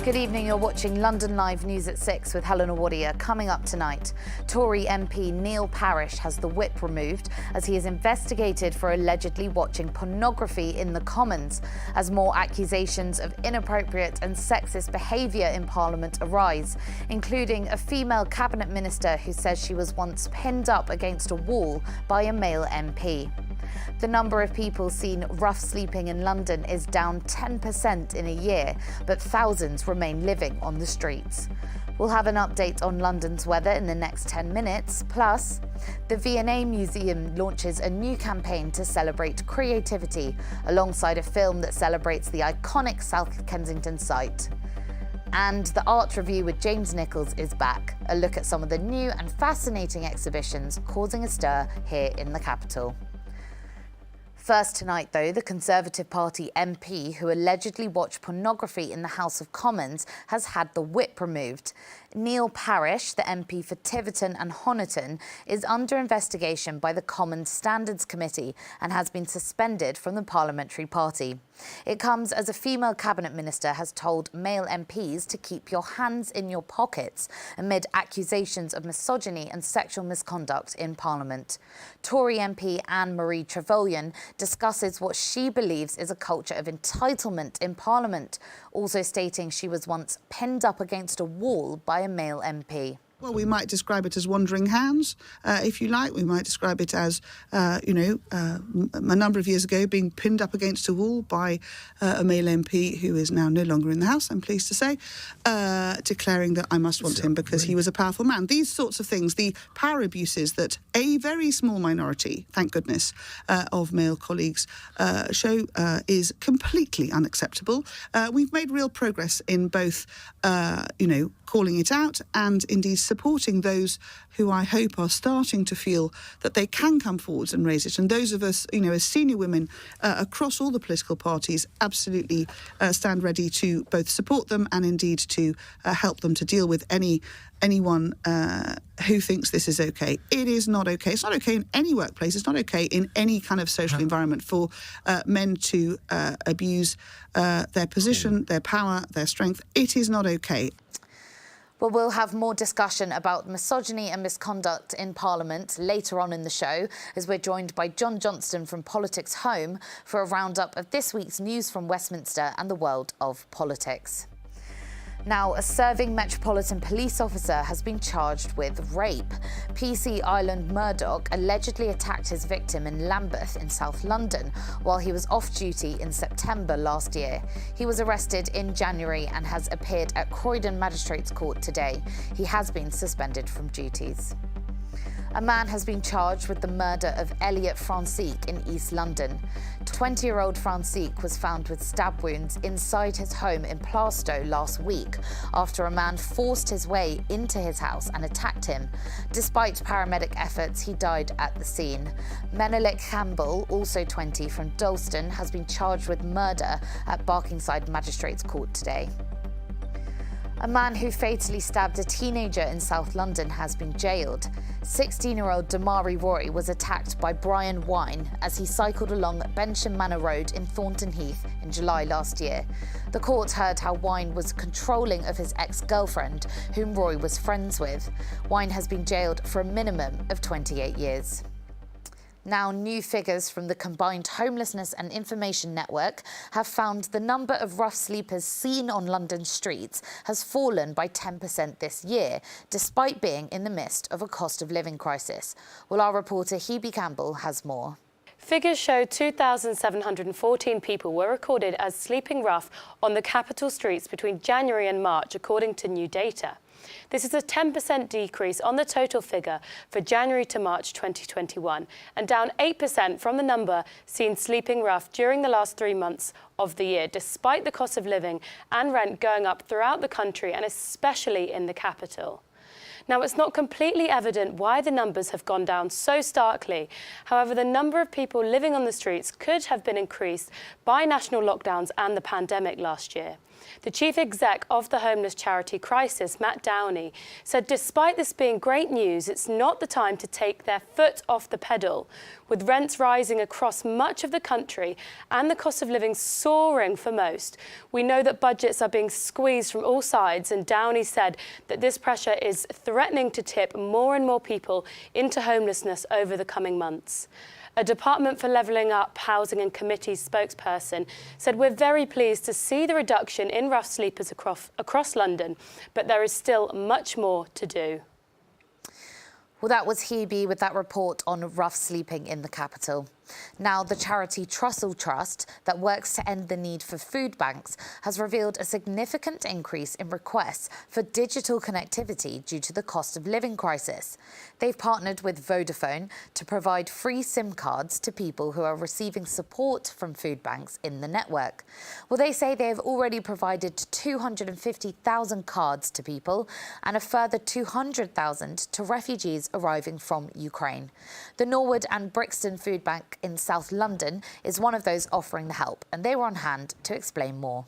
Good evening, you're watching London Live News at 6 with Helena Warrior. Coming up tonight, Tory MP Neil Parish has the whip removed as he is investigated for allegedly watching pornography in the Commons, as more accusations of inappropriate and sexist behaviour in Parliament arise, including a female cabinet minister who says she was once pinned up against a wall by a male MP. The number of people seen rough sleeping in London is down 10% in a year, but thousands remain living on the streets. We'll have an update on London's weather in the next 10 minutes. Plus, the V&A Museum launches a new campaign to celebrate creativity, alongside a film that celebrates the iconic South Kensington site. And the Art Review with James Nichols is back. A look at some of the new and fascinating exhibitions causing a stir here in the capital. First tonight, though, the Conservative Party MP who allegedly watched pornography in the House of Commons has had the whip removed. Neil Parish, the MP for Tiverton and Honiton, is under investigation by the Commons Standards Committee and has been suspended from the parliamentary party. It comes as a female cabinet minister has told male MPs to keep your hands in your pockets amid accusations of misogyny and sexual misconduct in Parliament. Tory MP Anne-Marie Trevelyan discusses what she believes is a culture of entitlement in Parliament, also stating she was once pinned up against a wall by a male MP. Well, we might describe it as wandering hands, if you like. We might describe it as, a number of years ago being pinned up against a wall by a male MP who is now no longer in the House, I'm pleased to say, declaring that I must want him because he was a powerful man. These sorts of things, the power abuses that a very small minority, thank goodness, of male colleagues show is completely unacceptable. We've made real progress in both, calling it out and indeed supporting those who I hope are starting to feel that they can come forwards and raise it. And those of us, as senior women across all the political parties, absolutely stand ready to both support them and indeed to help them to deal with anyone who thinks this is okay. It is not okay. It's not okay in any workplace. It's not okay in any kind of social environment for men to abuse their position, their power, their strength. It is not okay. Well, we'll have more discussion about misogyny and misconduct in Parliament later on in the show, as we're joined by John Johnston from Politics Home for a roundup of this week's news from Westminster and the world of politics. Now, a serving Metropolitan Police officer has been charged with rape. PC Ireland Murdoch allegedly attacked his victim in Lambeth in South London while he was off duty in September last year. He was arrested in January and has appeared at Croydon Magistrates Court today. He has been suspended from duties. A man has been charged with the murder of Eliot in East London. 20-year-old Francique was found with stab wounds inside his home in Plaistow last week after a man forced his way into his house and attacked him. Despite paramedic efforts, he died at the scene. Menelik Campbell, also 20, from Dalston, has been charged with murder at Barkingside Magistrates Court today. A man who fatally stabbed a teenager in South London has been jailed. 16-year-old Damari Roy was attacked by Brian Wine as he cycled along Bensham Manor Road in Thornton Heath in July last year. The court heard how Wine was controlling of his ex-girlfriend, whom Roy was friends with. Wine has been jailed for a minimum of 28 years. Now, new figures from the Combined Homelessness and Information Network have found the number of rough sleepers seen on London streets has fallen by 10% this year, despite being in the midst of a cost of living crisis. Well, our reporter Hebe Campbell has more. Figures show 2,714 people were recorded as sleeping rough on the capital streets between January and March, according to new data. This is a 10% decrease on the total figure for January to March 2021 and down 8% from the number seen sleeping rough during the last 3 months of the year, despite the cost of living and rent going up throughout the country and especially in the capital. Now, it's not completely evident why the numbers have gone down so starkly. However, the number of people living on the streets could have been increased by national lockdowns and the pandemic last year. The chief exec of the homeless charity Crisis, Matt Downey, said despite this being great news, it's not the time to take their foot off the pedal. With rents rising across much of the country and the cost of living soaring for most, we know that budgets are being squeezed from all sides, and Downey said that this pressure is threatening to tip more and more people into homelessness over the coming months. A Department for Levelling Up Housing and Committees spokesperson said, "We're very pleased to see the reduction in rough sleepers across London, but there is still much more to do." Well, that was Hebe with that report on rough sleeping in the capital. Now, the charity Trussell Trust, that works to end the need for food banks, has revealed a significant increase in requests for digital connectivity due to the cost of living crisis. They've partnered with Vodafone to provide free SIM cards to people who are receiving support from food banks in the network. Well, they say they have already provided 250,000 cards to people and a further 200,000 to refugees arriving from Ukraine. The Norwood and Brixton Food Bank in South London is one of those offering the help, and they were on hand to explain more.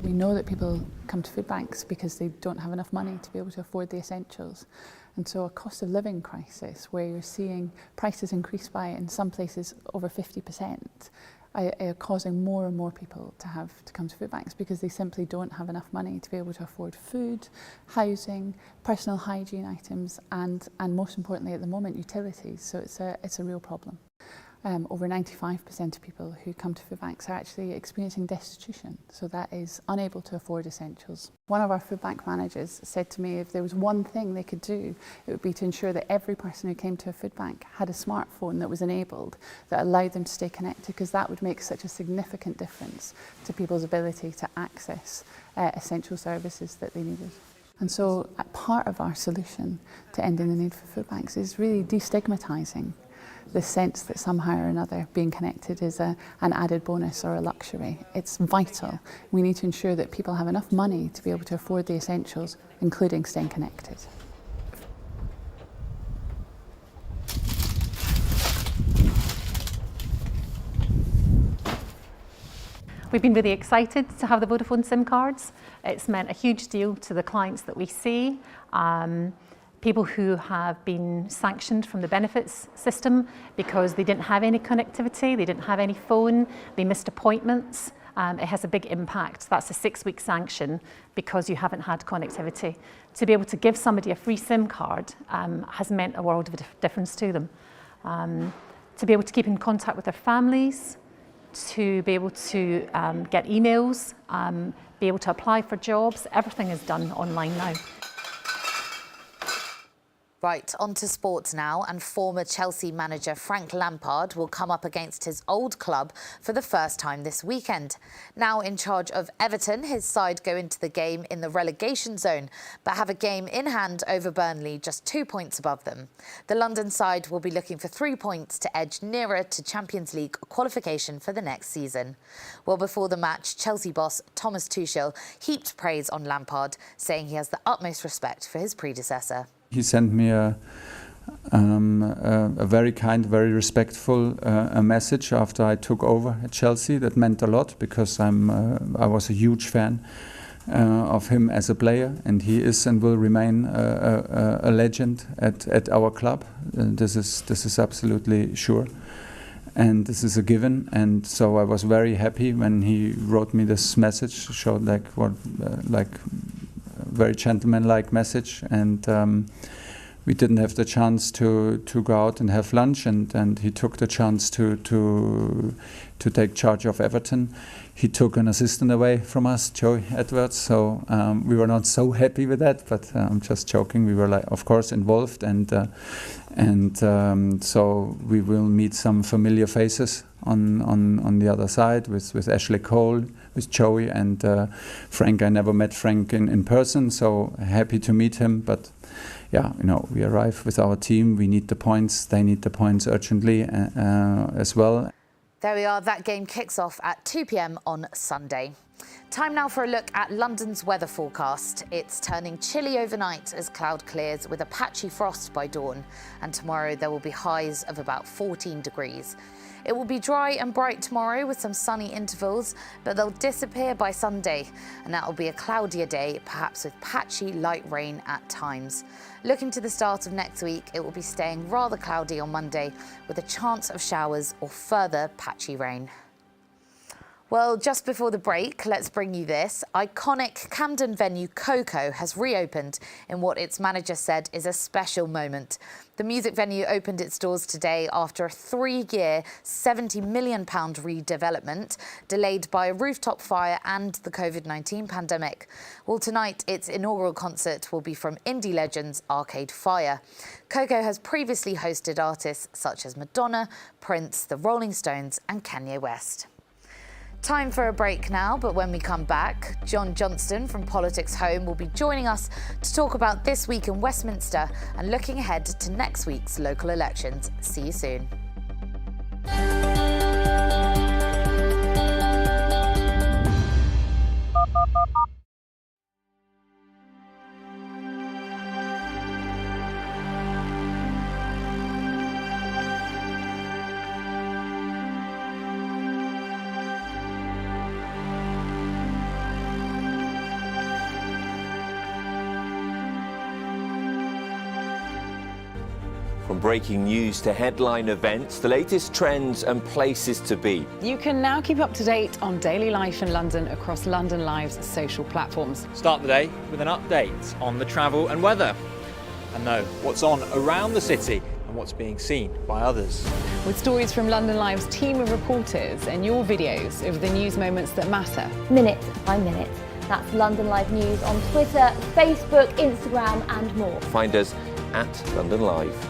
We know that people come to food banks because they don't have enough money to be able to afford the essentials. And so a cost of living crisis where you're seeing prices increase by, in some places, over 50%, are causing more and more people to have to come to food banks because they simply don't have enough money to be able to afford food, housing, personal hygiene items, and most importantly at the moment, utilities. So it's a real problem. Over 95% of people who come to food banks are actually experiencing destitution, so that is unable to afford essentials. One of our food bank managers said to me if there was one thing they could do, it would be to ensure that every person who came to a food bank had a smartphone that was enabled, that allowed them to stay connected, because that would make such a significant difference to people's ability to access essential services that they needed. And so part of our solution to ending the need for food banks is really destigmatising the sense that somehow or another being connected is an added bonus or a luxury. It's vital. We need to ensure that people have enough money to be able to afford the essentials, including staying connected. We've been really excited to have the Vodafone SIM cards. It's meant a huge deal to the clients that we see. People who have been sanctioned from the benefits system because they didn't have any connectivity, they didn't have any phone, they missed appointments. It has a big impact. That's a 6-week sanction because you haven't had connectivity. To be able to give somebody a free SIM card has meant a world of difference to them. To be able to keep in contact with their families, to be able to get emails, be able to apply for jobs, everything is done online now. Right, on to sports now, and former Chelsea manager Frank Lampard will come up against his old club for the first time this weekend. Now in charge of Everton, his side go into the game in the relegation zone, but have a game in hand over Burnley, just 2 points above them. The London side will be looking for 3 points to edge nearer to Champions League qualification for the next season. Well, before the match, Chelsea boss Thomas Tuchel heaped praise on Lampard, saying he has the utmost respect for his predecessor. He sent me a very kind, very respectful message after I took over at Chelsea. That meant a lot because I was a huge fan of him as a player, and he is and will remain a legend at our club. This is absolutely sure, and this is a given. And so I was very happy when he wrote me this message, showed like very gentlemanlike message, and we didn't have the chance to go out and have lunch, and he took the chance to take charge of Everton. He took an assistant away from us, Joey Edwards, so we were not so happy with that, but I'm just joking. We were, of course, involved, and so we will meet some familiar faces on the other side with Ashley Cole, with Joey, and Frank. I never met Frank in person, so happy to meet him. But yeah, we arrive with our team. We need the points. They need the points urgently as well. There we are. That game kicks off at 2 p.m. on Sunday. Time now for a look at London's weather forecast. It's turning chilly overnight as cloud clears with a patchy frost by dawn. And tomorrow there will be highs of about 14 degrees. It will be dry and bright tomorrow with some sunny intervals, but they'll disappear by Sunday. And that will be a cloudier day, perhaps with patchy light rain at times. Looking to the start of next week, it will be staying rather cloudy on Monday with a chance of showers or further patchy rain. Well, just before the break, let's bring you this. Iconic Camden venue Coco has reopened in what its manager said is a special moment. The music venue opened its doors today after a 3-year, £70 million redevelopment, delayed by a rooftop fire and the COVID-19 pandemic. Well, tonight, its inaugural concert will be from indie legends Arcade Fire. Coco has previously hosted artists such as Madonna, Prince, the Rolling Stones and Kanye West. Time for a break now, but when we come back, John Johnston from Politics Home will be joining us to talk about this week in Westminster and looking ahead to next week's local elections. See you soon. From breaking news to headline events, the latest trends and places to be. You can now keep up to date on daily life in London across London Live's social platforms. Start the day with an update on the travel and weather, and know what's on around the city and what's being seen by others. With stories from London Live's team of reporters and your videos of the news moments that matter. Minute by minute. That's London Live News on Twitter, Facebook, Instagram and more. Find us at London Live.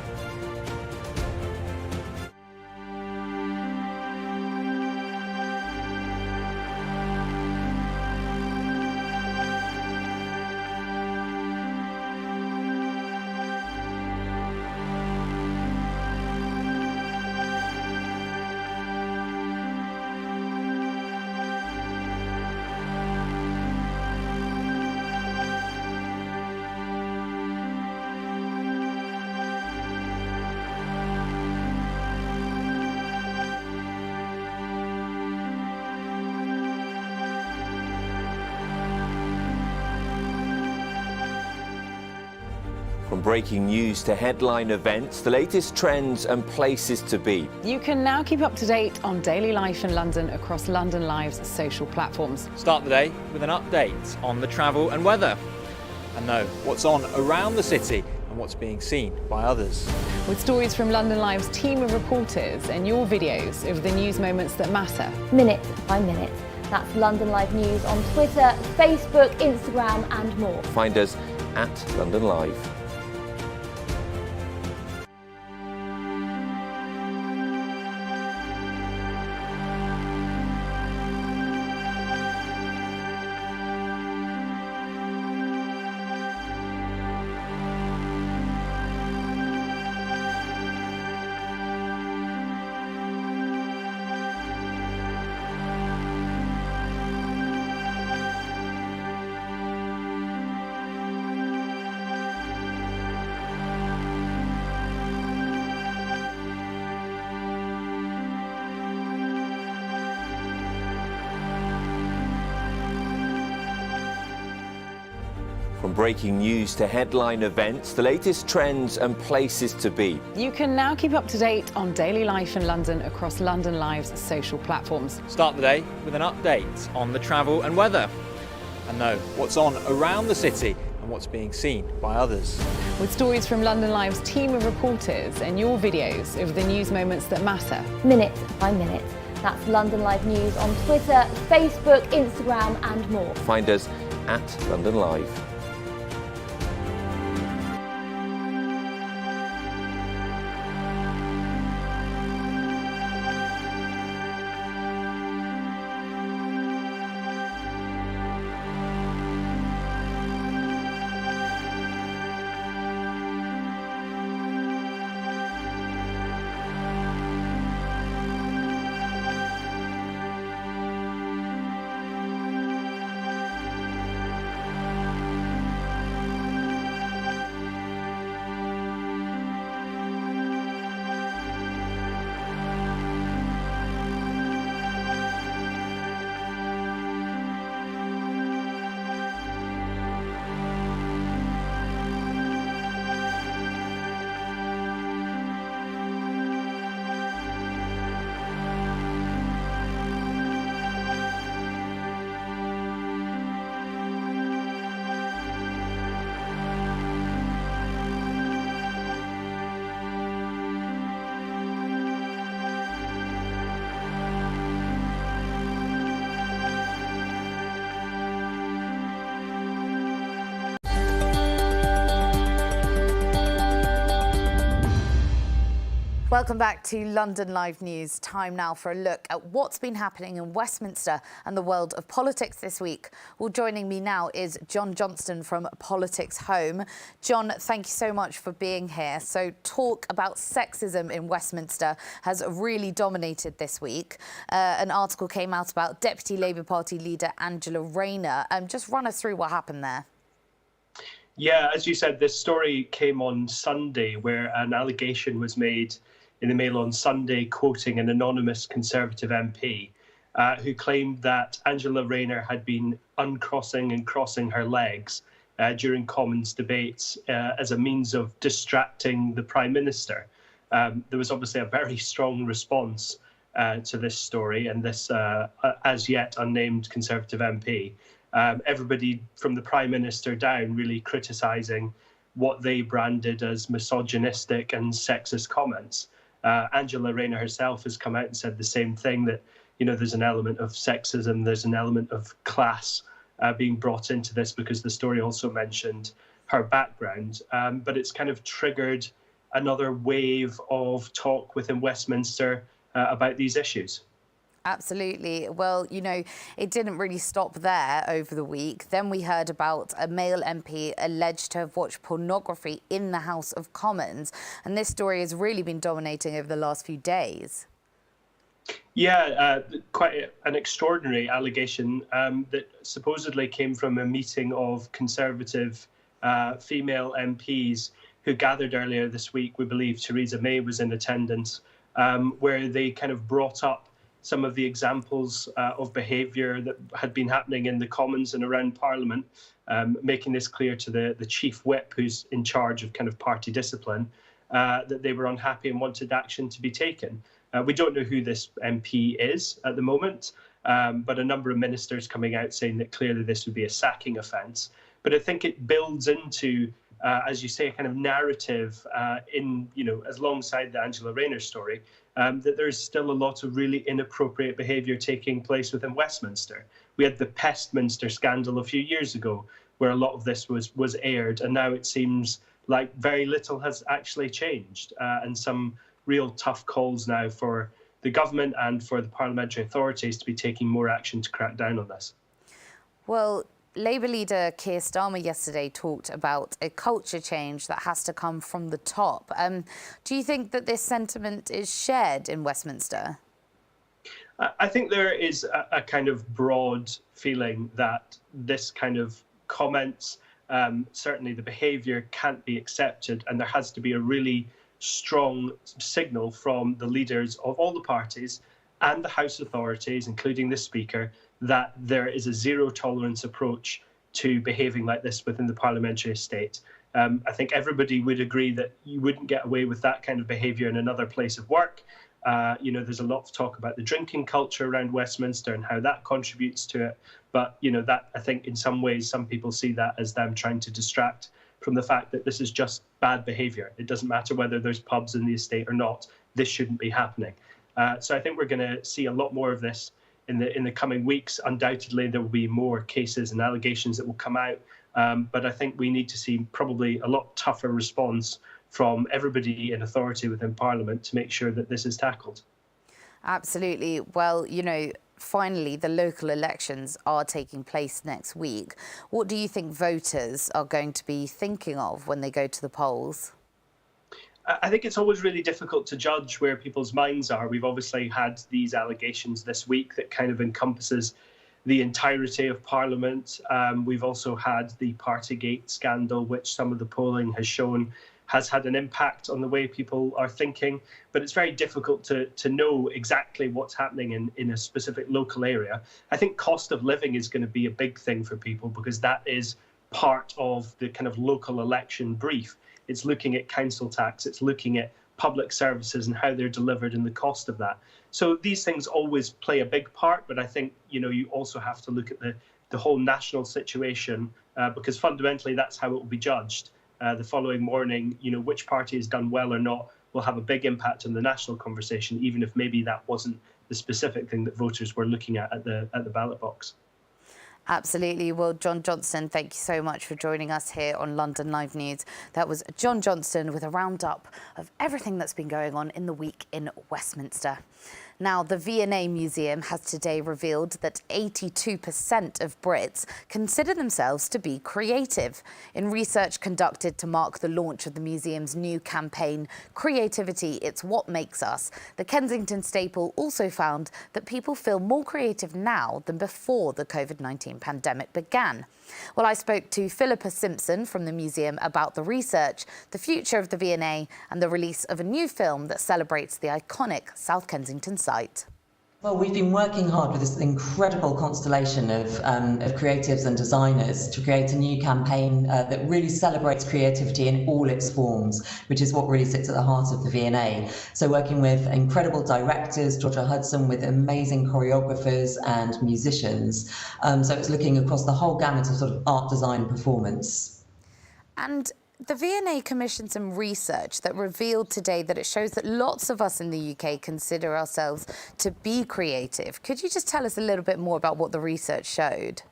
From breaking news to headline events, the latest trends and places to be. You can now keep up to date on daily life in London across London Live's social platforms. Start the day with an update on the travel and weather, and know what's on around the city and what's being seen by others. With stories from London Live's team of reporters and your videos of the news moments that matter. Minute by minute. That's London Live News on Twitter, Facebook, Instagram and more. Find us at London Live. From breaking news to headline events, the latest trends and places to be. You can now keep up to date on daily life in London across London Live's social platforms. Start the day with an update on the travel and weather, and know what's on around the city and what's being seen by others. With stories from London Live's team of reporters and your videos of the news moments that matter. Minute by minute. That's London Live News on Twitter, Facebook, Instagram and more. Find us at London Live. Welcome back to London Live News. Time now for a look at what's been happening in Westminster and the world of politics this week. Well, joining me now is John Johnston from Politics Home. John, thank you so much for being here. So talk about sexism in Westminster has really dominated this week. An article came out about Deputy Labour Party leader Angela Rayner. Just run us through what happened there. Yeah, as you said, this story came on Sunday where an allegation was made in the Mail on Sunday, quoting an anonymous Conservative MP who claimed that Angela Rayner had been uncrossing and crossing her legs during Commons debates as a means of distracting the Prime Minister. There was obviously a very strong response to this story and this as yet unnamed Conservative MP. Everybody from the Prime Minister down really criticising what they branded as misogynistic and sexist comments. Angela Rayner herself has come out and said the same thing, that, you know, there's an element of sexism, there's an element of class being brought into this, because the story also mentioned her background. But it's kind of triggered another wave of talk within Westminster about these issues. Absolutely. Well, you know, it didn't really stop there over the week. Then we heard about a male MP alleged to have watched pornography in the House of Commons. And this story has really been dominating over the last few days. Yeah, quite an extraordinary allegation that supposedly came from a meeting of Conservative female MPs who gathered earlier this week. We believe Theresa May was in attendance, where they kind of brought up some of the examples of behaviour that had been happening in the Commons and around Parliament, making this clear to the Chief Whip, who's in charge of kind of party discipline, that they were unhappy and wanted action to be taken. We don't know who this MP is at the moment, but a number of ministers coming out saying that clearly this would be a sacking offence. But I think it builds into, as you say, a kind of narrative in, you know, as alongside the Angela Rayner story, that there's still a lot of really inappropriate behaviour taking place within Westminster. We had the Pestminster scandal a few years ago, where a lot of this was aired, and now it seems like very little has actually changed, and some real tough calls now for the government and for the parliamentary authorities to be taking more action to crack down on this. Well, Labour leader Keir Starmer yesterday talked about a culture change that has to come from the top. Do you think that this sentiment is shared in Westminster? I think there is a kind of broad feeling that this kind of comments, certainly the behaviour, can't be accepted, and there has to be a really strong signal from the leaders of all the parties and the House authorities, including the Speaker, that there is a zero tolerance approach to behaving like this within the parliamentary estate. I think everybody would agree that you wouldn't get away with that kind of behaviour in another place of work. You know, there's a lot of talk about the drinking culture around Westminster and how that contributes to it. But, you know, that, I think in some ways, some people see that as them trying to distract from the fact that this is just bad behaviour. It doesn't matter whether there's pubs in the estate or not. This shouldn't be happening. So I think we're going to see a lot more of this in the coming weeks. Undoubtedly, there will be more cases and allegations that will come out. But I think we need to see probably a lot tougher response from everybody in authority within Parliament to make sure that this is tackled. Absolutely. Well, you know, finally, the local elections are taking place next week. What do you think voters are going to be thinking of when they go to the polls? I think it's always really difficult to judge where people's minds are. We've obviously had these allegations this week that kind of encompasses the entirety of Parliament. We've also had the Partygate scandal, which some of the polling has shown has had an impact on the way people are thinking. But it's very difficult to know exactly what's happening in a specific local area. I think cost of living is going to be a big thing for people, because that is part of the kind of local election brief. It's looking at council tax, it's looking at public services and how they're delivered and the cost of that. So these things always play a big part, but I think, you know, you also have to look at the whole national situation, because fundamentally that's how it will be judged. The following morning, you know, which party has done well or not will have a big impact on the national conversation, even if maybe that wasn't the specific thing that voters were looking at the ballot box. Absolutely. Well, John Johnston, thank you so much for joining us here on London Live News. That was John Johnston with a roundup of everything that's been going on in the week in Westminster. Now, the V&A Museum has today revealed that 82% of Brits consider themselves to be creative. In research conducted to mark the launch of the museum's new campaign, Creativity, It's What Makes Us, the Kensington staple also found that people feel more creative now than before the COVID-19 pandemic began. Well, I spoke to Philippa Simpson from the museum about the research, the future of the V&A and the release of a new film that celebrates the iconic South Kensington site. Well, we've been working hard with this incredible constellation of creatives and designers to create a new campaign that really celebrates creativity in all its forms, which is what really sits at the heart of the V&A. So working with incredible directors, Georgia Hudson, with amazing choreographers and musicians. So it's looking across the whole gamut of sort of art, design, performance. And the V&A commissioned some research that revealed today that it shows that lots of us in the UK consider ourselves to be creative. Could you just tell us a little bit more about what the research showed?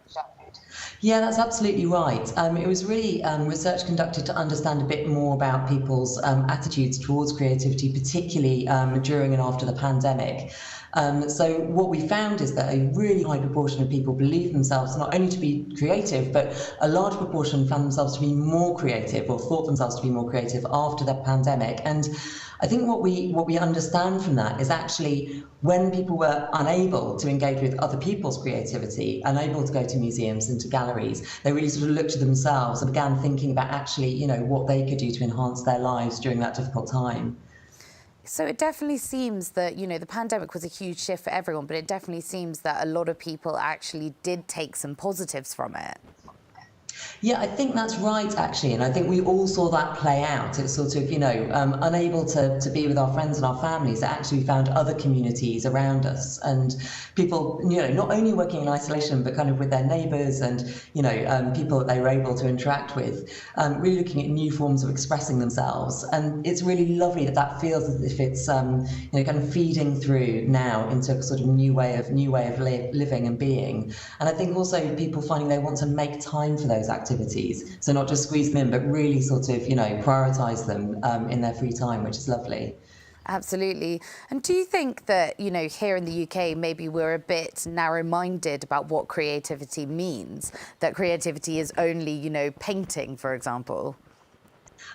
Yeah, that's absolutely right. It was really research conducted to understand a bit more about people's attitudes towards creativity, particularly during and after the pandemic. So what we found is that a really high proportion of people believe themselves not only to be creative, but a large proportion found themselves to be more creative or thought themselves to be more creative after the pandemic. And I think what we understand from that is actually when people were unable to engage with other people's creativity, unable to go to museums and to galleries, they really sort of looked to themselves and began thinking about actually, you know, what they could do to enhance their lives during that difficult time. So it definitely seems that, you know, the pandemic was a huge shift for everyone, but it definitely seems that a lot of people actually did take some positives from it. Yeah, I think that's right, actually, and I think we all saw that play out. It's sort of, you know, unable to be with our friends and our families, actually we found other communities around us, and people, you know, not only working in isolation, but kind of with their neighbours and, you know, people that they were able to interact with, really looking at new forms of expressing themselves. And it's really lovely that that feels as if it's, you know, kind of feeding through now into a sort of new way of living and being. And I think also people finding they want to make time for those activities, so not just squeeze them in, but really sort of, you know, prioritise them in their free time, which is lovely. Absolutely. And do you think that, you know, here in the UK, maybe we're a bit narrow-minded about what creativity means? That creativity is only, you know, painting, for example?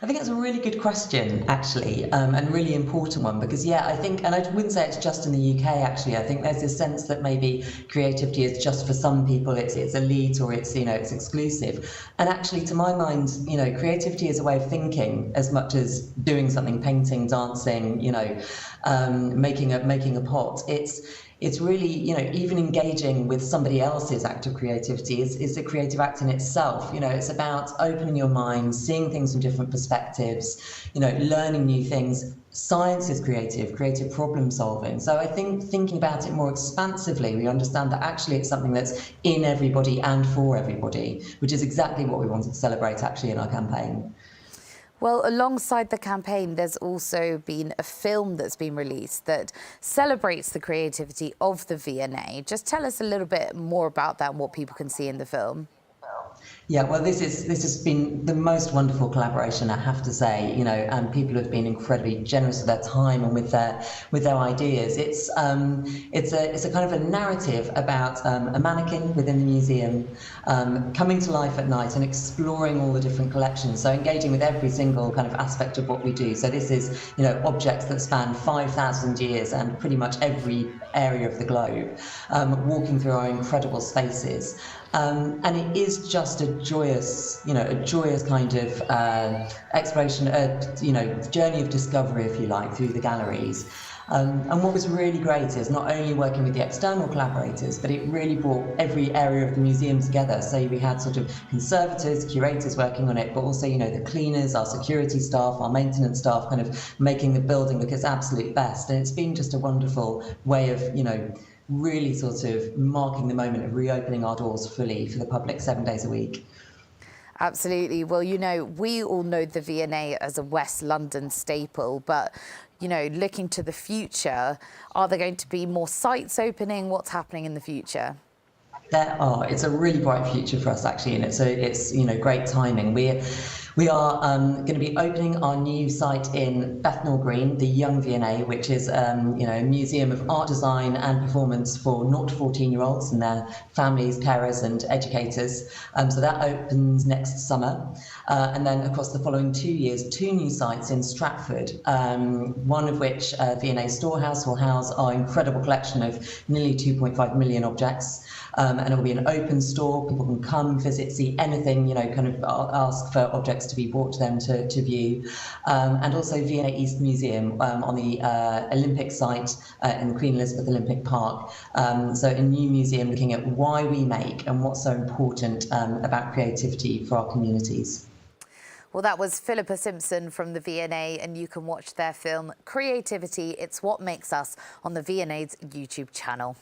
I think that's a really good question, actually, and really important one, because, yeah, I think, and I wouldn't say it's just in the UK, actually. I think there's this sense that maybe creativity is just for some people, it's elite or it's, you know, it's exclusive. And actually, to my mind, you know, creativity is a way of thinking as much as doing something, painting, dancing, you know, making a pot. It's really, you know, even engaging with somebody else's act of creativity is a creative act in itself. You know, it's about opening your mind, seeing things from different perspectives, you know, learning new things. Science is creative problem solving. So I think thinking about it more expansively, we understand that actually it's something that's in everybody and for everybody, which is exactly what we wanted to celebrate actually in our campaign. Well, alongside the campaign, there's also been a film that's been released that celebrates the creativity of the V&A. Just tell us a little bit more about that and what people can see in the film. Yeah, well, this has been the most wonderful collaboration, I have to say. You know, and people have been incredibly generous with their time and with their ideas. It's a kind of a narrative about a mannequin within the museum coming to life at night and exploring all the different collections. So engaging with every single kind of aspect of what we do. So this is, you know, objects that span 5,000 years and pretty much every area of the globe, walking through our incredible spaces. And it is just a joyous kind of exploration, you know, journey of discovery, if you like, through the galleries. And what was really great is not only working with the external collaborators, but it really brought every area of the museum together. So we had sort of conservators, curators working on it, but also, you know, the cleaners, our security staff, our maintenance staff, kind of making the building look its absolute best. And it's been just a wonderful way of, you know, really sort of marking the moment of reopening our doors fully for the public 7 days a week. Absolutely. Well, you know, we all know the V&A as a West London staple, but, you know, looking to the future, are there going to be more sites opening? What's happening in the future? There are. It's a really bright future for us, actually, and it's great timing. We are going to be opening our new site in Bethnal Green, the Young V&A, which is a museum of art, design and performance for 0 to 14-year-olds and their families, carers and educators. So that opens next summer. And then across the following 2 years, 2 new sites in Stratford, one of which, V&A Storehouse, will house our incredible collection of nearly 2.5 million objects. And it will be an open store. People can come, visit, see anything, kind of ask for objects to be brought to them to view. And also V&A East Museum on the Olympic site in the Queen Elizabeth Olympic Park. So a new museum looking at why we make and what's so important about creativity for our communities. Well, that was Philippa Simpson from the V&A, and you can watch their film Creativity, It's What Makes Us on the V&A's YouTube channel.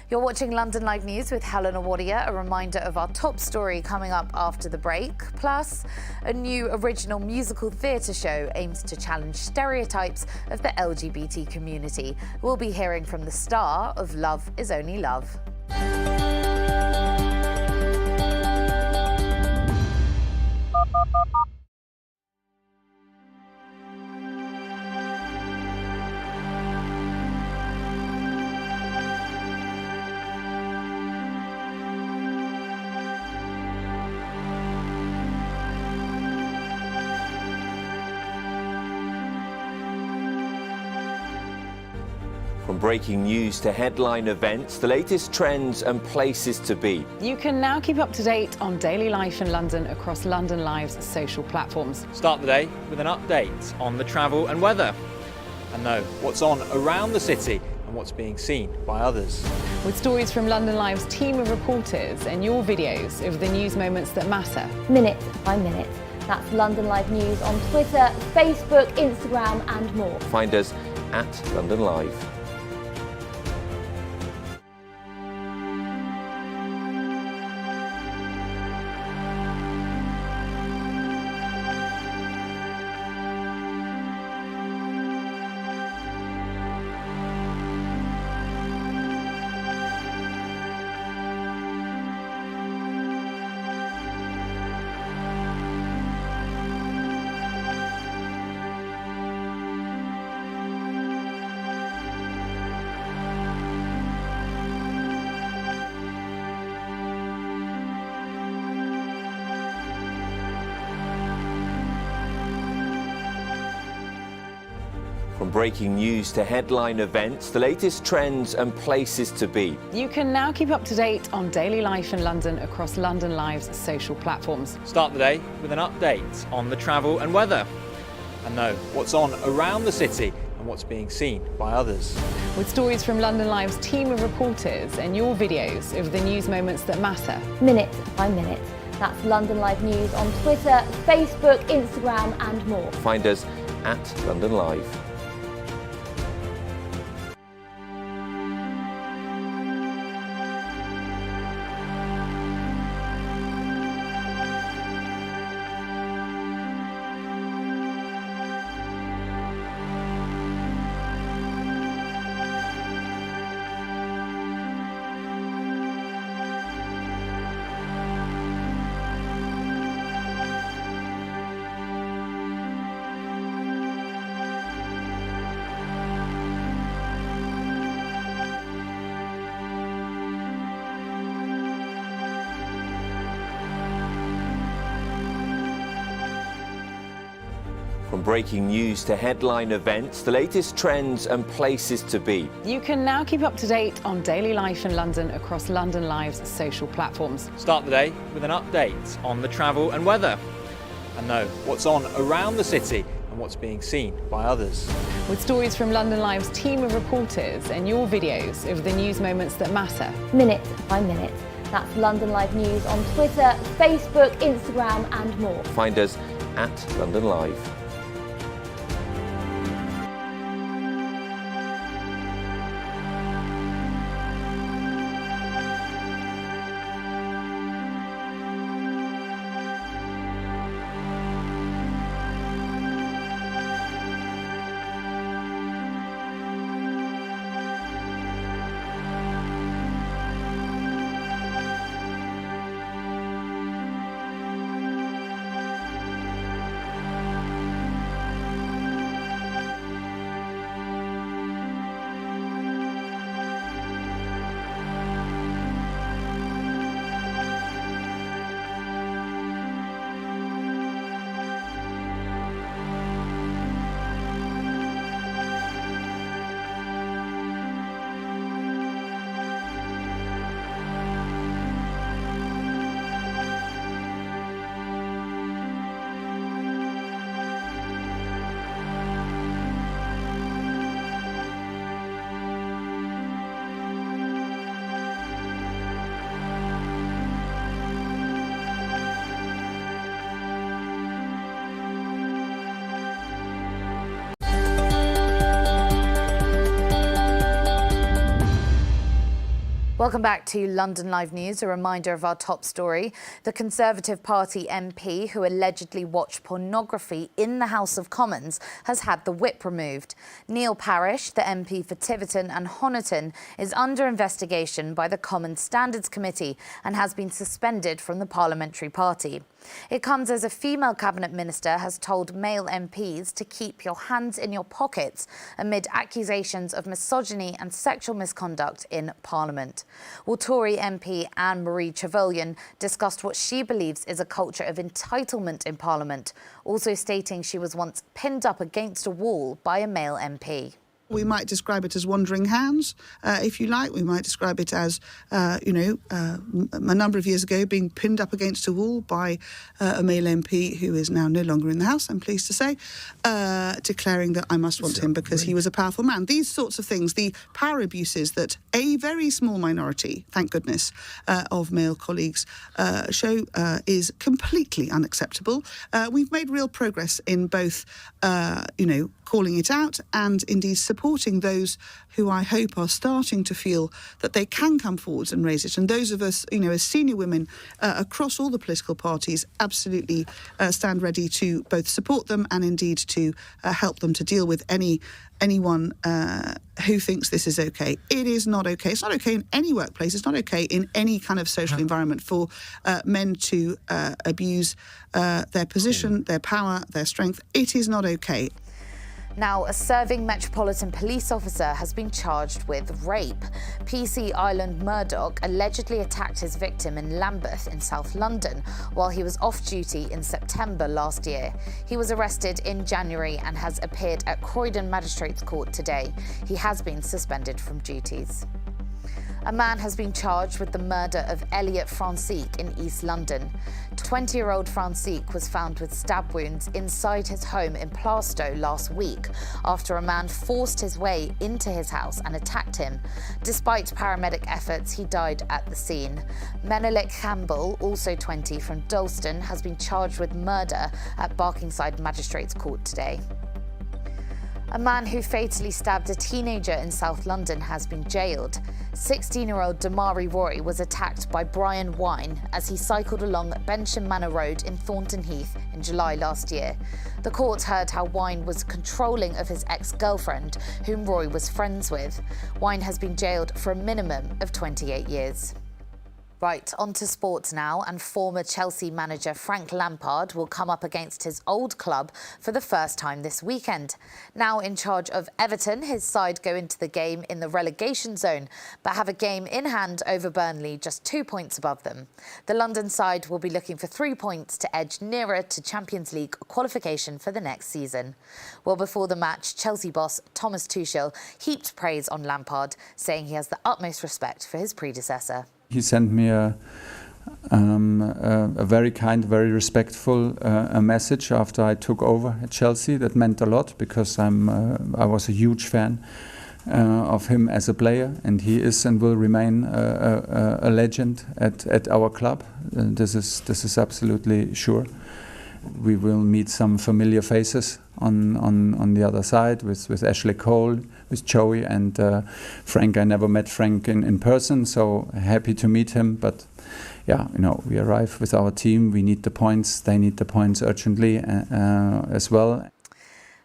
You're watching London Live News with Helena Warrior. A reminder of our top story coming up after the break. Plus, a new original musical theatre show aims to challenge stereotypes of the LGBT community. We'll be hearing from the star of Love Is Only Love. From breaking news to headline events, the latest trends and places to be. You can now keep up to date on daily life in London across London Live's social platforms. Start the day with an update on the travel and weather, and know what's on around the city and what's being seen by others. With stories from London Live's team of reporters and your videos of the news moments that matter. Minute by minute. That's London Live News on Twitter, Facebook, Instagram and more. Find us at London Live. From breaking news to headline events, the latest trends and places to be. You can now keep up to date on daily life in London across London Live's social platforms. Start the day with an update on the travel and weather, and know what's on around the city and what's being seen by others. With stories from London Live's team of reporters and your videos of the news moments that matter. Minute by minute. That's London Live News on Twitter, Facebook, Instagram and more. Find us at London Live. From breaking news to headline events, the latest trends and places to be. You can now keep up to date on daily life in London across London Live's social platforms. Start the day with an update on the travel and weather, and know what's on around the city and what's being seen by others. With stories from London Live's team of reporters and your videos of the news moments that matter. Minute by minute. That's London Live News on Twitter, Facebook, Instagram and more. Find us at London Live. Welcome back to London Live News. A reminder of our top story. The Conservative Party MP who allegedly watched pornography in the House of Commons has had the whip removed. Neil Parish, the MP for Tiverton and Honiton, is under investigation by the Commons Standards Committee and has been suspended from the parliamentary party. It comes as a female cabinet minister has told male MPs to keep your hands in your pockets amid accusations of misogyny and sexual misconduct in Parliament. Well, Tory MP Anne-Marie Trevelyan discussed what she believes is a culture of entitlement in Parliament, also stating she was once pinned up against a wall by a male MP. We might describe it as wandering hands, if you like. We might describe it as, a number of years ago being pinned up against a wall by a male MP who is now no longer in the House, I'm pleased to say, declaring that I must want him because he was a powerful man. These sorts of things, the power abuses that a very small minority, thank goodness, of male colleagues show is completely unacceptable. We've made real progress in both, calling it out and indeed supporting those who I hope are starting to feel that they can come forwards and raise it. And those of us, as senior women across all the political parties, absolutely stand ready to both support them and indeed to help them to deal with anyone who thinks this is okay. It is not okay. It's not okay in any workplace. It's not okay in any kind of social environment for men to abuse their position, their power, their strength. It is not okay. Now, a serving Metropolitan Police officer has been charged with rape. PC Ireland Murdoch allegedly attacked his victim in Lambeth in South London while he was off duty in September last year. He was arrested in January and has appeared at Croydon Magistrates Court today. He has been suspended from duties. A man has been charged with the murder of Eliot Francique in East London. 20-year-old Francique was found with stab wounds inside his home in Plaistow last week after a man forced his way into his house and attacked him. Despite paramedic efforts, he died at the scene. Menelik Campbell, also 20, from Dalston, has been charged with murder at Barkingside Magistrates Court today. A man who fatally stabbed a teenager in South London has been jailed. 16-year-old Damari Roy was attacked by Brian Wine as he cycled along Bensham Manor Road in Thornton Heath in July last year. The court heard how Wine was controlling of his ex-girlfriend, whom Roy was friends with. Wine has been jailed for a minimum of 28 years. Right, on to sports now, and former Chelsea manager Frank Lampard will come up against his old club for the first time this weekend. Now in charge of Everton, his side go into the game in the relegation zone, but have a game in hand over Burnley, just 2 points above them. The London side will be looking for 3 points to edge nearer to Champions League qualification for the next season. Well, before the match, Chelsea boss Thomas Tuchel heaped praise on Lampard, saying he has the utmost respect for his predecessor. He sent me a very kind, very respectful message after I took over at Chelsea. That meant a lot because I was a huge fan of him as a player, and he is and will remain a legend at our club. This is absolutely sure. We will meet some familiar faces on the other side with Ashley Cole, with Joey and Frank. I never met Frank in person, so happy to meet him. But yeah, we arrive with our team. We need the points. They need the points urgently as well.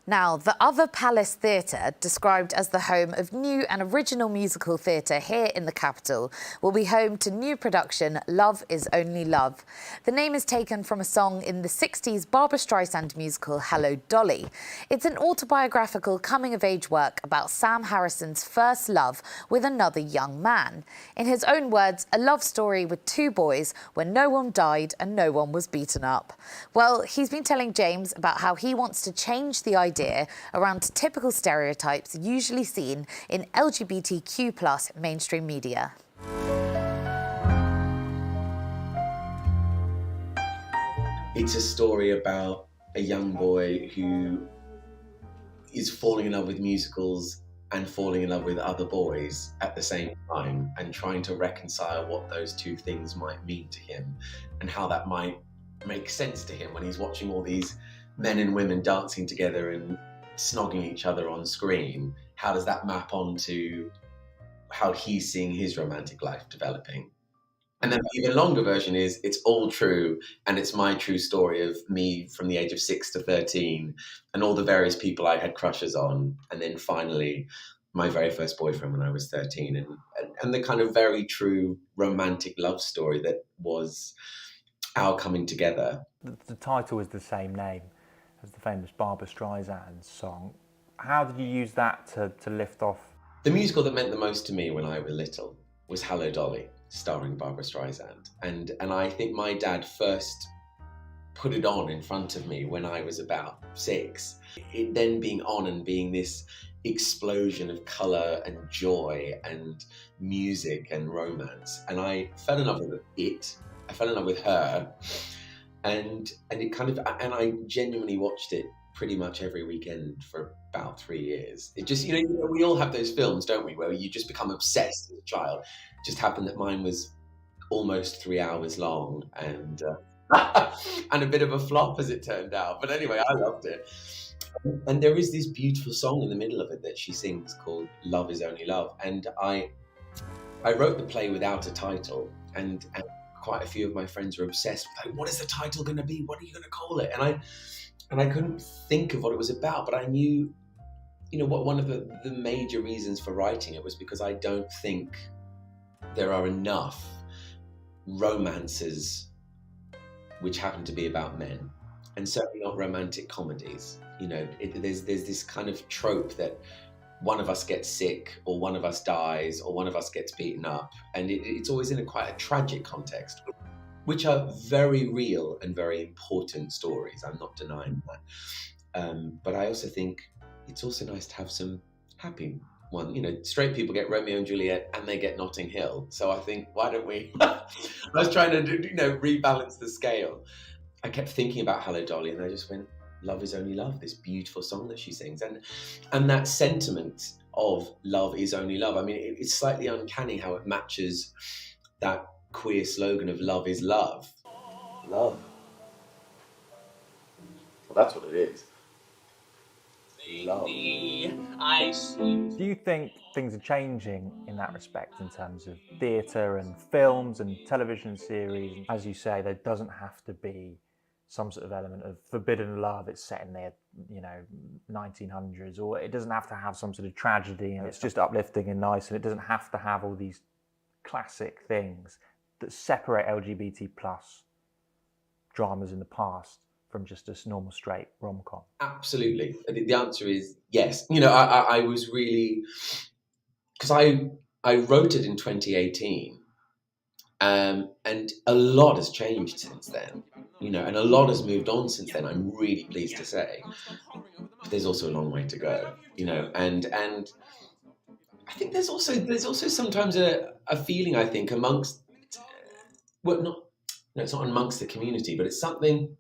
Now, the Other Palace Theatre, described as the home of new and original musical theatre here in the capital, will be home to new production Love Is Only Love. The name is taken from a song in the 60s Barbra Streisand musical Hello, Dolly. It's an autobiographical coming-of-age work about Sam Harrison's first love with another young man. In his own words, a love story with two boys where no one died and no one was beaten up. Well, he's been telling James about how he wants to change the idea around typical stereotypes usually seen in LGBTQ+ mainstream media. It's a story about a young boy who is falling in love with musicals and falling in love with other boys at the same time, and trying to reconcile what those two things might mean to him and how that might make sense to him when he's watching all these men and women dancing together and snogging each other on screen. How does that map onto how he's seeing his romantic life developing. And then the even longer version is it's all true, and it's my true story of me from the age of 6 to 13 and all the various people I had crushes on, and then finally my very first boyfriend when I was 13, and the kind of very true romantic love story that was our coming together. The title is the same name as the famous Barbra Streisand song. How did you use that to lift off? The musical that meant the most to me when I was little was Hello Dolly, starring Barbra Streisand. And I think my dad first put it on in front of me when I was about 6. It then being on and being this explosion of colour and joy and music and romance. And I fell in love with it. I fell in love with her. And it kind of, and I genuinely watched it pretty much every weekend for about 3 years. It just, we all have those films, don't we, where you just become obsessed as a child. It just happened that mine was almost 3 hours long and a bit of a flop as it turned out. But anyway, I loved it. And there is this beautiful song in the middle of it that she sings called Love Is Only Love. And I wrote the play without a title, and quite a few of my friends were obsessed with, like, what is the title going to be? What are you going to call it? And I couldn't think of what it was about, but I knew, what one of the major reasons for writing it was because I don't think there are enough romances which happen to be about men, and certainly not romantic comedies. There's this kind of trope that one of us gets sick, or one of us dies, or one of us gets beaten up, and it's always in quite a tragic context, which are very real and very important stories. I'm not denying that. But I also think it's also nice to have some happy one. Straight people get Romeo and Juliet and they get Notting Hill. So I think, why don't we? I was trying to, rebalance the scale. I kept thinking about Hello Dolly, and I just went, Love Is Only Love, this beautiful song that she sings. And that sentiment of love is only love. I mean, it's slightly uncanny how it matches that queer slogan of love is love. Love. Well, that's what it is. Love. Do you think things are changing in that respect in terms of theatre and films and television series? As you say, there doesn't have to be some sort of element of forbidden love. It's set in the 1900s, or it doesn't have to have some sort of tragedy, and it's just uplifting and nice, and it doesn't have to have all these classic things that separate LGBT plus dramas in the past from just a normal straight rom-com. Absolutely. The answer is yes. I was really, because I wrote it in 2018, and a lot has changed since then, and a lot has moved on since then, I'm really pleased to say. But there's also a long way to go, and I think there's also sometimes a feeling, I think, amongst, it's not amongst the community, but it's something,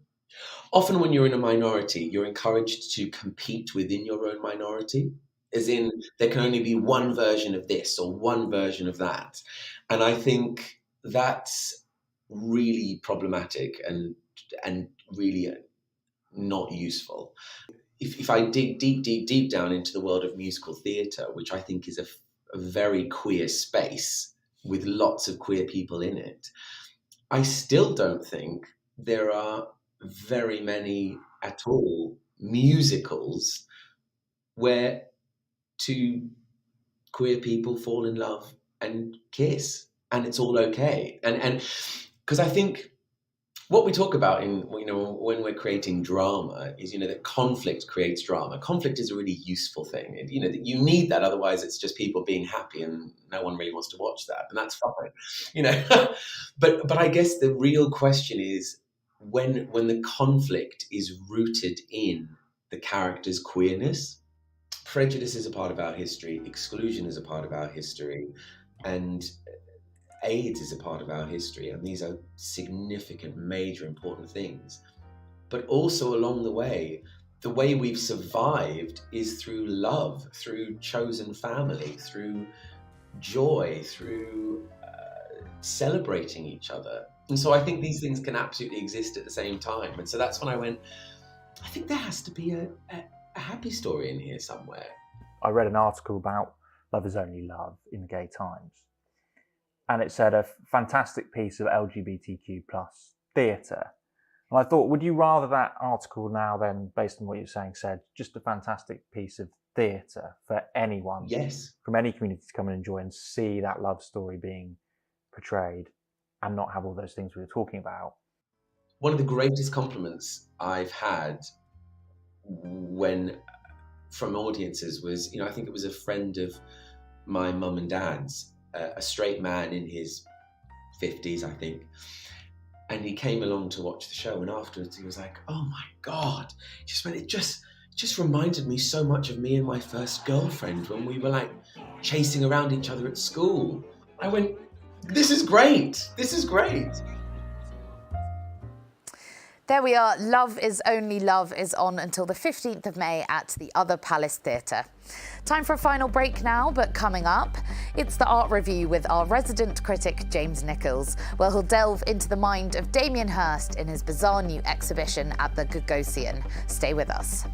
often when you're in a minority, you're encouraged to compete within your own minority, as in there can only be one version of this or one version of that. And I think that's really problematic and really not useful. If I dig deep down into the world of musical theatre, which I think is a very queer space with lots of queer people in it, I still don't think there are very many at all musicals where two queer people fall in love and kiss, and it's all okay. And because I think what we talk about when we're creating drama is, that conflict creates drama. Conflict is a really useful thing. You need that, otherwise it's just people being happy and no one really wants to watch that, and that's fine, But I guess the real question is when the conflict is rooted in the character's queerness. Prejudice is a part of our history, exclusion is a part of our history, and AIDS is a part of our history, and these are significant, major, important things. But also along the way we've survived is through love, through chosen family, through joy, through celebrating each other. And so I think these things can absolutely exist at the same time. And so that's when I went, I think there has to be a happy story in here somewhere. I read an article about Love is Only Love in the Gay Times. And it said a fantastic piece of LGBTQ plus theatre. And I thought, would you rather that article now then, based on what you're saying, said just a fantastic piece of theatre for anyone, Yes, from any community to come and enjoy and see that love story being portrayed and not have all those things we were talking about? one of the greatest compliments I've had from audiences was, I think it was a friend of my mum and dad's, a straight man in his 50s, I think. And he came along to watch the show, and afterwards he was like, "Oh my God," it just reminded me so much of me and my first girlfriend when we were like chasing around each other at school. I went, "This is great. This is great." There we are. Love is Only Love is on until the 15th of May at the Other Palace Theatre. Time for a final break now, but coming up, it's the art review with our resident critic, James Nichols, where he'll delve into the mind of Damien Hirst in his bizarre new exhibition at the Gergosian. Stay with us.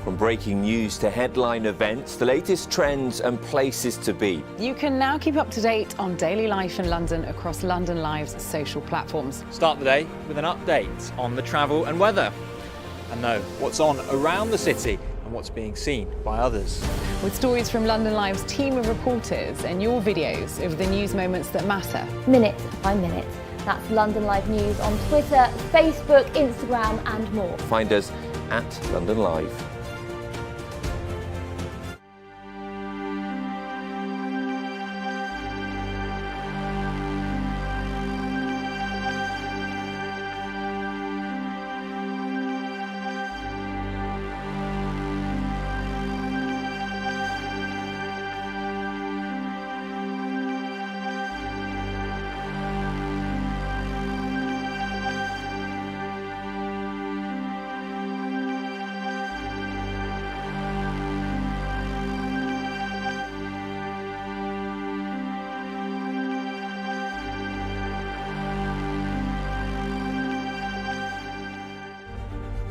From breaking news to headline events, the latest trends and places to be. You can now keep up to date on daily life in London across London Live's social platforms. Start the day with an update on the travel and weather, and know what's on around the city and what's being seen by others. With stories from London Live's team of reporters and your videos of the news moments that matter. Minute by minute. That's London Live News on Twitter, Facebook, Instagram and more. Find us at London Live.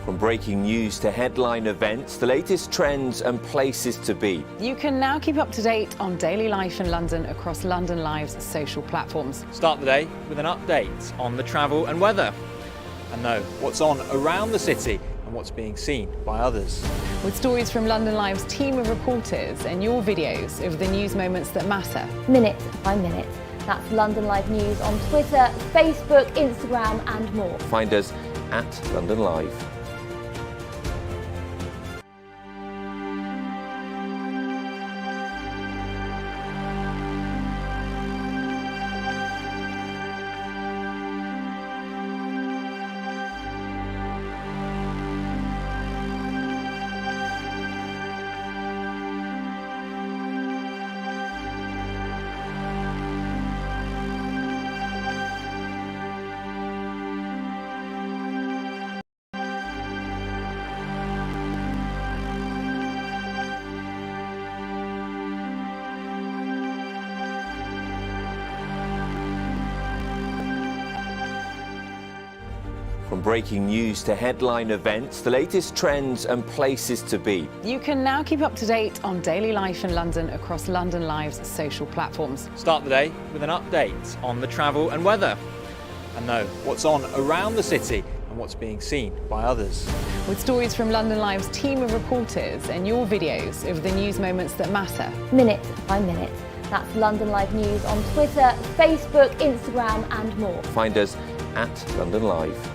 From breaking news to headline events, the latest trends and places to be. You can now keep up to date on daily life in London across London Live's social platforms. Start the day with an update on the travel and weather, and know what's on around the city and what's being seen by others. With stories from London Live's team of reporters and your videos of the news moments that matter. Minute by minute. That's London Live News on Twitter, Facebook, Instagram and more. Find us at London Live. From breaking news to headline events, the latest trends and places to be. You can now keep up to date on daily life in London across London Live's social platforms. Start the day with an update on the travel and weather, and know what's on around the city and what's being seen by others. With stories from London Live's team of reporters and your videos of the news moments that matter. Minute by minute. That's London Live News on Twitter, Facebook, Instagram and more. Find us at London Live.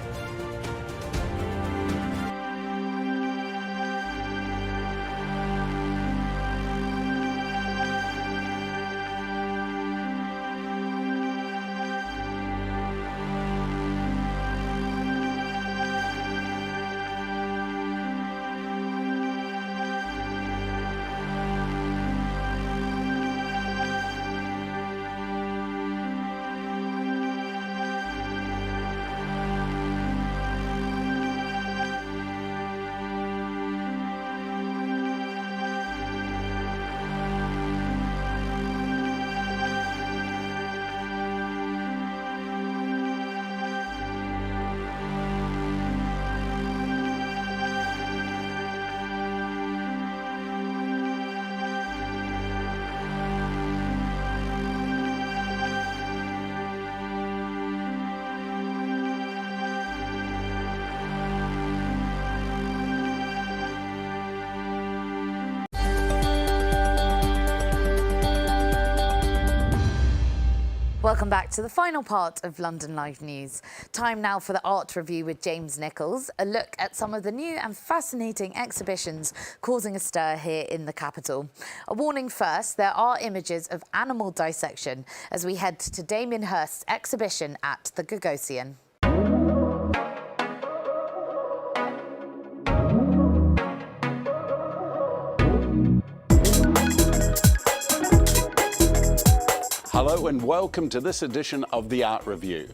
Welcome back to the final part of London Live News. Time now for the art review with James Nichols, a look at some of the new and fascinating exhibitions causing a stir here in the capital. A warning first, there are images of animal dissection as we head to Damien Hirst's exhibition at the Gergosian. Hello and welcome to this edition of the Art Review.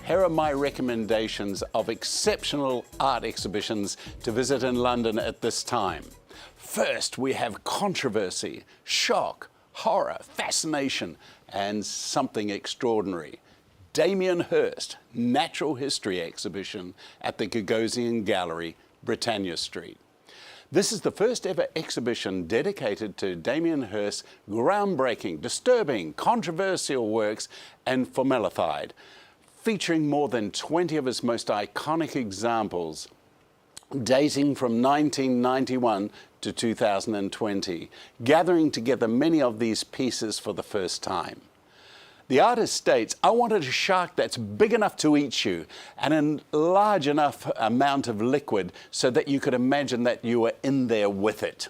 Here are my recommendations of exceptional art exhibitions to visit in London at this time. First, we have controversy, shock, horror, fascination, and something extraordinary. Damien Hirst, Natural History Exhibition at the Gergosian Gallery, Britannia Street. This is the first ever exhibition dedicated to Damien Hirst's groundbreaking, disturbing, controversial works and formaldehyde, featuring more than 20 of his most iconic examples, dating from 1991 to 2020, gathering together many of these pieces for the first time. The artist states, "I wanted a shark that's big enough to eat you and a large enough amount of liquid so that you could imagine that you were in there with it."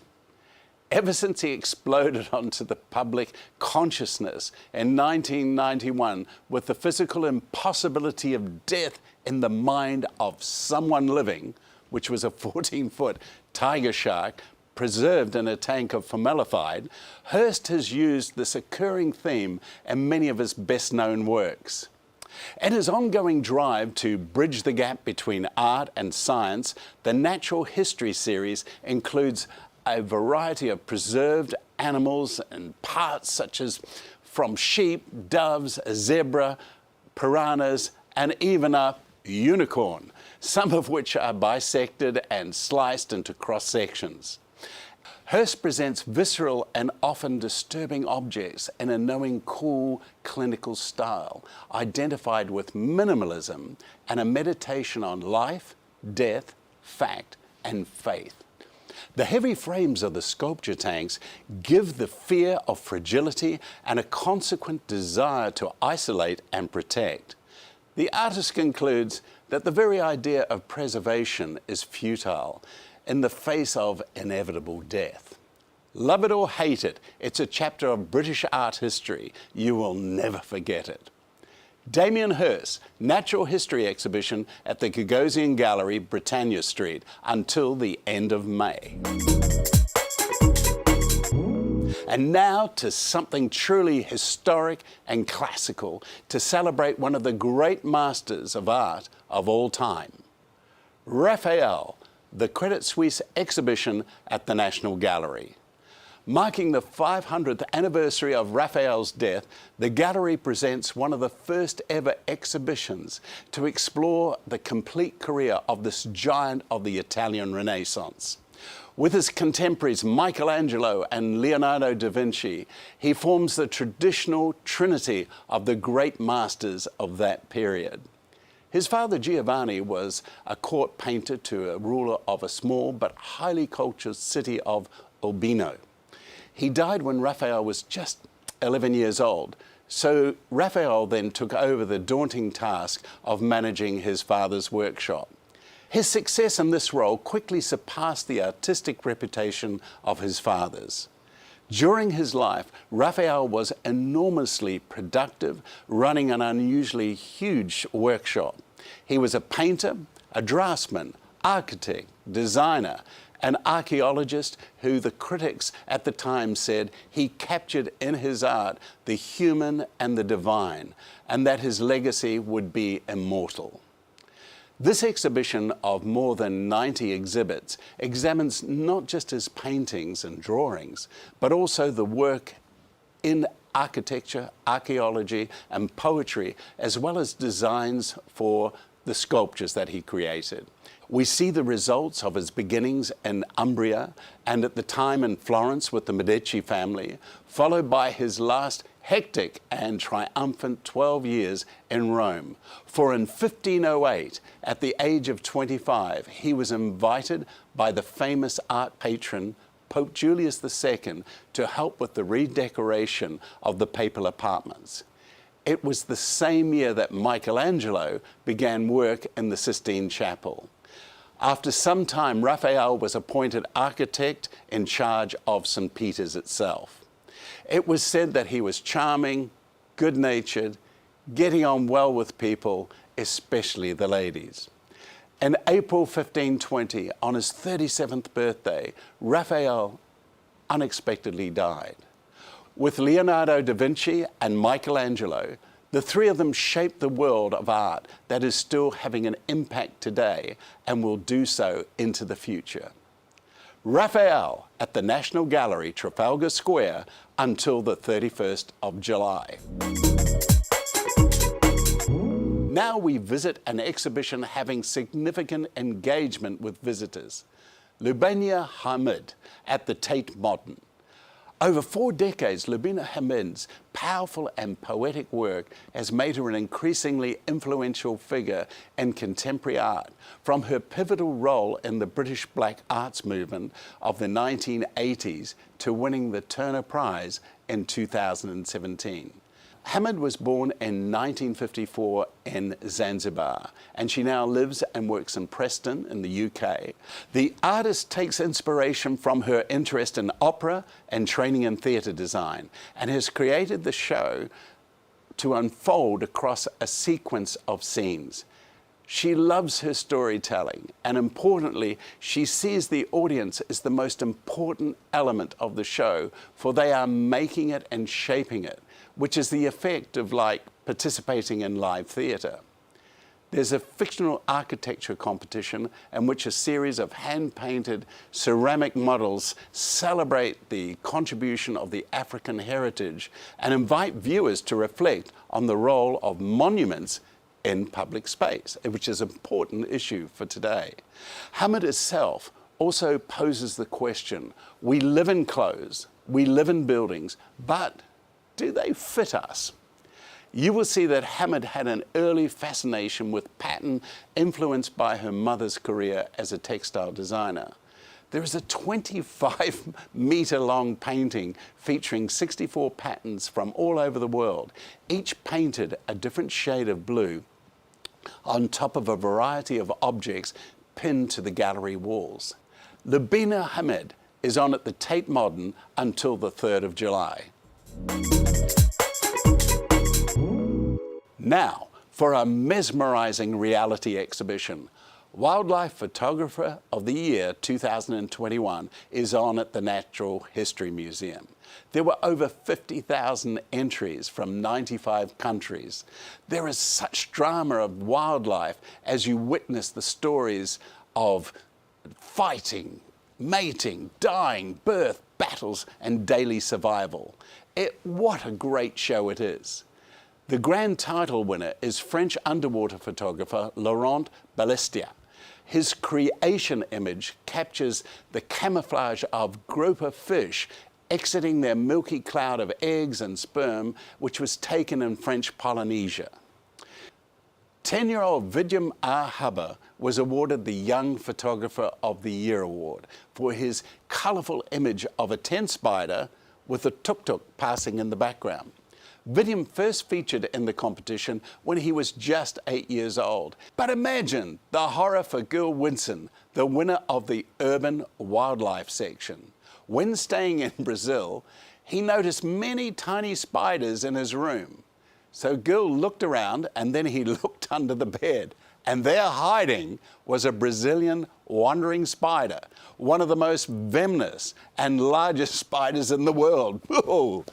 Ever since he exploded onto the public consciousness in 1991 with the physical impossibility of death in the mind of someone living, which was a 14-foot tiger shark preserved in a tank of formaldehyde, Hirst has used this occurring theme in many of his best-known works. In his ongoing drive to bridge the gap between art and science, the Natural History series includes a variety of preserved animals and parts such as from sheep, doves, a zebra, piranhas, and even a unicorn, some of which are bisected and sliced into cross-sections. Hirst presents visceral and often disturbing objects in a knowing, cool, clinical style, identified with minimalism and a meditation on life, death, fact, and faith. The heavy frames of the sculpture tanks give the fear of fragility and a consequent desire to isolate and protect. The artist concludes that the very idea of preservation is futile in the face of inevitable death. Love it or hate it, it's a chapter of British art history. You will never forget it. Damien Hirst, Natural History Exhibition at the Gergosian Gallery, Britannia Street, until the end of May. And now to something truly historic and classical to celebrate one of the great masters of art of all time. Raphael, the Credit Suisse exhibition at the National Gallery. Marking the 500th anniversary of Raphael's death, the gallery presents one of the first ever exhibitions to explore the complete career of this giant of the Italian Renaissance. With his contemporaries Michelangelo and Leonardo da Vinci, he forms the traditional trinity of the great masters of that period. His father Giovanni was a court painter to a ruler of a small but highly cultured city of Urbino. He died when Raphael was just 11 years old, so Raphael then took over the daunting task of managing his father's workshop. His success in this role quickly surpassed the artistic reputation of his father's. During his life, Raphael was enormously productive, running an unusually huge workshop. He was a painter, a draftsman, architect, designer, an archaeologist who the critics at the time said he captured in his art the human and the divine, and that his legacy would be immortal. This exhibition of more than 90 exhibits examines not just his paintings and drawings, but also the work in architecture, archaeology, and poetry, as well as designs for the sculptures that he created. We see the results of his beginnings in Umbria and at the time in Florence with the Medici family, followed by his last hectic and triumphant 12 years in Rome. For in 1508, at the age of 25, he was invited by the famous art patron Pope Julius II to help with the redecoration of the papal apartments. It was the same year that Michelangelo began work in the Sistine Chapel. After some time, Raphael was appointed architect in charge of St. Peter's itself. It was said that he was charming, good-natured, getting on well with people, especially the ladies. In April 1520, on his 37th birthday, Raphael unexpectedly died. With Leonardo da Vinci and Michelangelo, the three of them shaped the world of art that is still having an impact today and will do so into the future. Raphael at the National Gallery, Trafalgar Square, until the 31st of July. Now we visit an exhibition having significant engagement with visitors. Lubina Hamid at the Tate Modern. Over 4 decades, Lubina Hamid's powerful and poetic work has made her an increasingly influential figure in contemporary art, from her pivotal role in the British Black Arts movement of the 1980s to winning the Turner Prize in 2017. Hamid was born in 1954 in Zanzibar, and she now lives and works in Preston in the UK. The artist takes inspiration from her interest in opera and training in theatre design, and has created the show to unfold across a sequence of scenes. She loves her storytelling, and importantly, she sees the audience as the most important element of the show, for they are making it and shaping it, which is the effect of like participating in live theatre. There's a fictional architecture competition in which a series of hand-painted ceramic models celebrate the contribution of the African heritage and invite viewers to reflect on the role of monuments in public space, which is an important issue for today. Hamid herself also poses the question, we live in clothes, we live in buildings, but do they fit us? You will see that Hamid had an early fascination with pattern influenced by her mother's career as a textile designer. There is a 25-metre long painting featuring 64 patterns from all over the world, each painted a different shade of blue on top of a variety of objects pinned to the gallery walls. Lubina Hamid is on at the Tate Modern until the 3rd of July. Now, for a mesmerising reality exhibition. Wildlife Photographer of the Year 2021 is on at the Natural History Museum. There were over 50,000 entries from 95 countries. There is such drama of wildlife as you witness the stories of fighting, mating, dying, birth, battles, and daily survival. What a great show it is. The grand title winner is French underwater photographer Laurent Balestier. His creation image captures the camouflage of grouper fish exiting their milky cloud of eggs and sperm, which was taken in French Polynesia. 10-year-old Vidyam R. Hubba was awarded the Young Photographer of the Year award for his colourful image of a tent spider with a tuk-tuk passing in the background. Vidyam first featured in the competition when he was just 8 years old. But imagine the horror for Gil Winson, the winner of the Urban Wildlife section. When staying in Brazil, he noticed many tiny spiders in his room. So Gil looked around and then he looked under the bed, and there hiding was a Brazilian wandering spider, one of the most venomous and largest spiders in the world. Oh,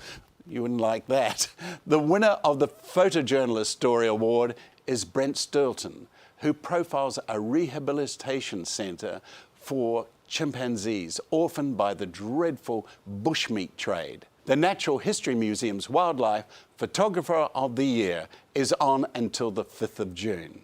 you wouldn't like that. The winner of the Photojournalist Story Award is Brent Stilton, who profiles a rehabilitation centre for chimpanzees orphaned by the dreadful bushmeat trade. The Natural History Museum's Wildlife Photographer of the Year is on until the 5th of June.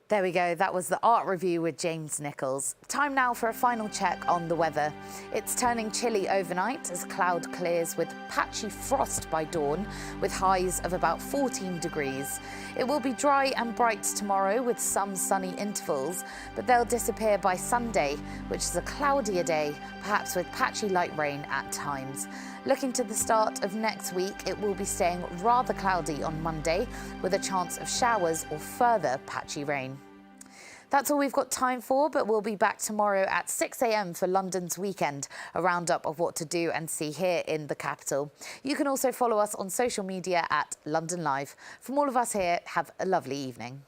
There we go, that was the art review with James Nichols. Time now for a final check on the weather. It's turning chilly overnight as cloud clears with patchy frost by dawn, with highs of about 14 degrees. It will be dry and bright tomorrow with some sunny intervals, but they'll disappear by Sunday, which is a cloudier day, perhaps with patchy light rain at times. Looking to the start of next week, it will be staying rather cloudy on Monday, with a chance of showers or further patchy rain. That's all we've got time for, but we'll be back tomorrow at 6 a.m. for London's Weekend, a roundup of what to do and see here in the capital. You can also follow us on social media at London Live. From all of us here, have a lovely evening.